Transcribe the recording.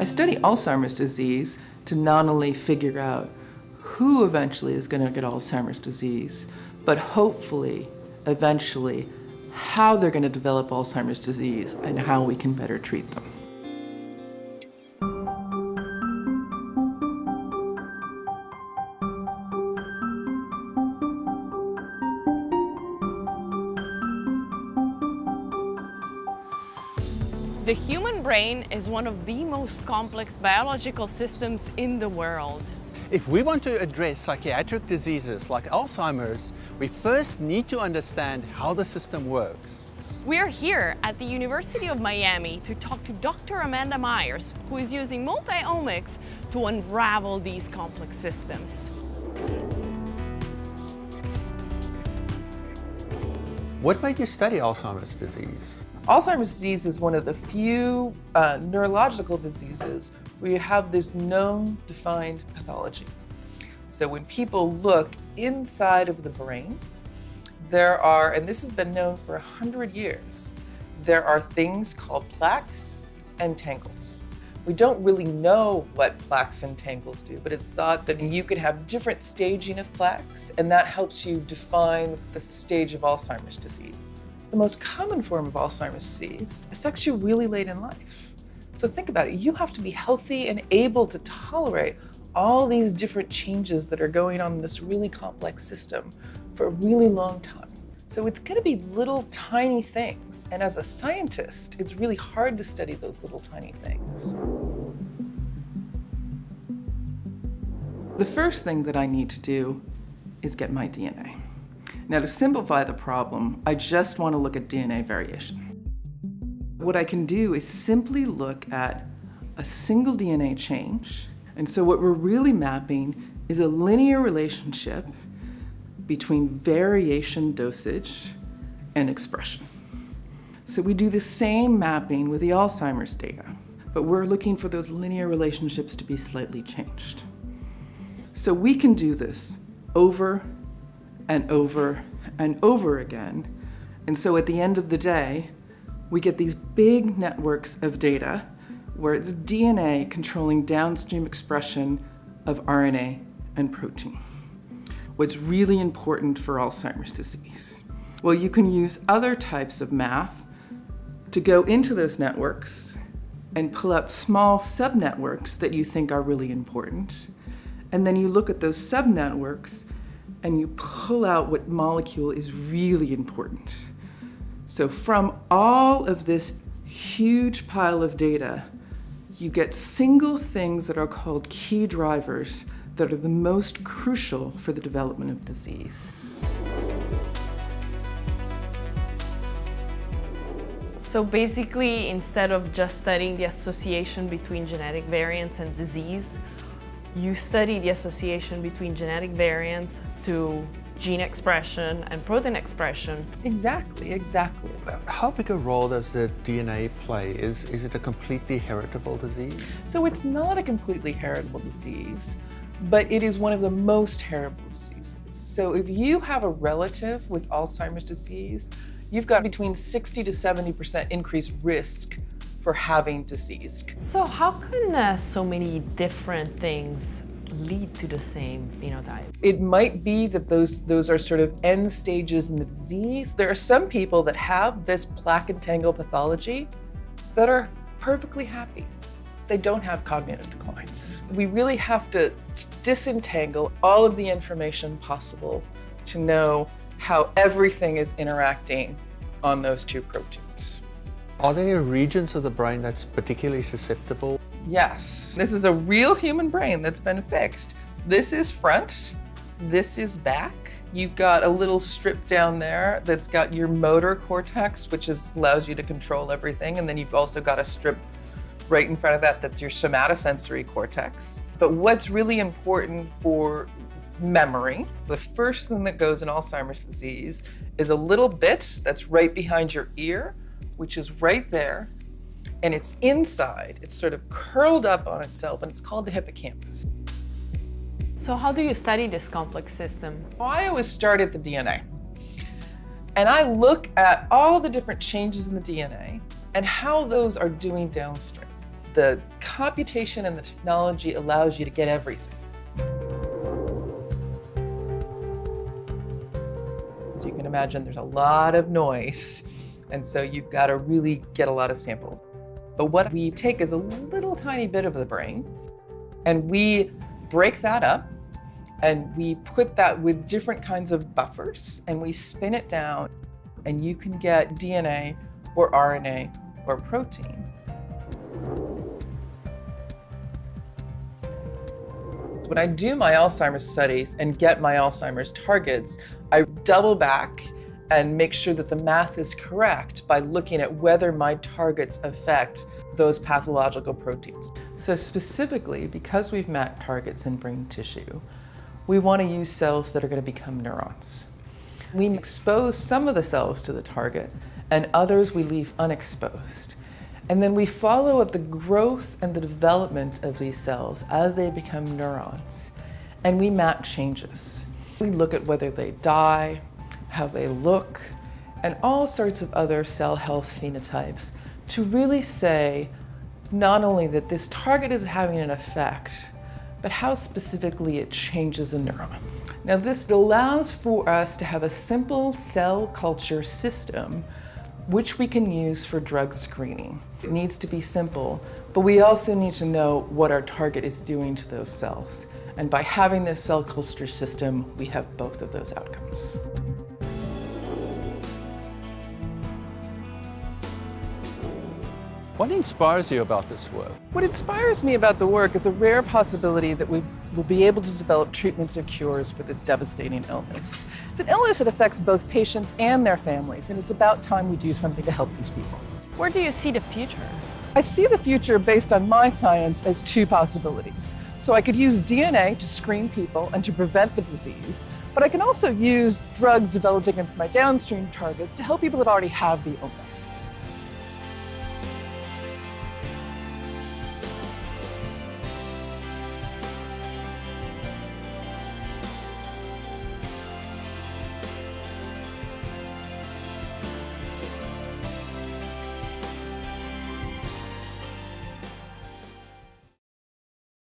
I study Alzheimer's disease to not only figure out who eventually is going to get Alzheimer's disease, but hopefully, eventually, how they're going to develop Alzheimer's disease and how we can better treat them. The human brain is one of the most complex biological systems in the world. If we want to address psychiatric diseases like Alzheimer's, we first need to understand how the system works. We're here at the University of Miami to talk to Dr. Amanda Myers, who is using multi-omics to unravel these complex systems. What made you study Alzheimer's disease? Alzheimer's disease is one of the few neurological diseases where you have this known defined pathology. So when people look inside of the brain, there are, and this has been known for 100 years, there are things called plaques and tangles. We don't really know what plaques and tangles do, but it's thought that you could have different staging of plaques, and that helps you define the stage of Alzheimer's disease. The most common form of Alzheimer's disease affects you really late in life. So think about it, you have to be healthy and able to tolerate all these different changes that are going on in this really complex system for a really long time. So it's going to be little tiny things, and as a scientist, it's really hard to study those little tiny things. The first thing that I need to do is get my DNA. Now, to simplify the problem, I just want to look at DNA variation. What I can do is simply look at a single DNA change. And so what we're really mapping is a linear relationship between variation dosage and expression. So we do the same mapping with the Alzheimer's data, but we're looking for those linear relationships to be slightly changed. So we can do this over and over and over again. And so at the end of the day, we get these big networks of data where it's DNA controlling downstream expression of RNA and protein. What's really important for Alzheimer's disease? Well, you can use other types of math to go into those networks and pull out small subnetworks that you think are really important. And then you look at those subnetworks and you pull out what molecule is really important. So from all of this huge pile of data, you get single things that are called key drivers that are the most crucial for the development of disease. So basically, instead of just studying the association between genetic variants and disease, you study the association between genetic variants to gene expression and protein expression. Exactly. How big a role does the DNA play? Is it a completely heritable disease? So it's not a completely heritable disease, but it is one of the most heritable diseases. So if you have a relative with Alzheimer's disease, you've got between 60 to 70% increased risk for having disease. So how can so many different things lead to the same phenotype? It might be that those are sort of end stages in the disease. There are some people that have this plaque and tangle pathology that are perfectly happy. They don't have cognitive declines. We really have to disentangle all of the information possible to know how everything is interacting on those two proteins. Are there regions of the brain that's particularly susceptible? Yes, this is a real human brain that's been fixed. This is front, this is back. You've got a little strip down there that's got your motor cortex, which allows you to control everything. And then you've also got a strip right in front of that that's your somatosensory cortex. But what's really important for memory, the first thing that goes in Alzheimer's disease is a little bit that's right behind your ear, which is right there, and it's inside. It's sort of curled up on itself, and it's called the hippocampus. So how do you study this complex system? I always start at the DNA, and I look at all the different changes in the DNA and how those are doing downstream. the computation and the technology allows you to get everything. As you can imagine, there's a lot of noise, and so you've got to really get a lot of samples. But what we take is a little tiny bit of the brain, and we break that up, and we put that with different kinds of buffers, and we spin it down, and you can get DNA or RNA or protein. When I do my Alzheimer's studies and get my Alzheimer's targets, I double back and make sure that the math is correct by looking at whether my targets affect those pathological proteins. So specifically, because we've mapped targets in brain tissue, we want to use cells that are going to become neurons. We expose some of the cells to the target, and others we leave unexposed. And then we follow up the growth and the development of these cells as they become neurons, and we map changes. We look at whether they die, how they look, and all sorts of other cell health phenotypes to really say not only that this target is having an effect, but how specifically it changes a neuron. Now, this allows for us to have a simple cell culture system which we can use for drug screening. It needs to be simple, but we also need to know what our target is doing to those cells. And by having this cell culture system, we have both of those outcomes. What inspires you about this work? What inspires me about the work is a rare possibility that we will be able to develop treatments or cures for this devastating illness. It's an illness that affects both patients and their families, and it's about time we do something to help these people. Where do you see the future? I see the future based on my science as two possibilities. So I could use DNA to screen people and to prevent the disease, but I can also use drugs developed against my downstream targets to help people that already have the illness.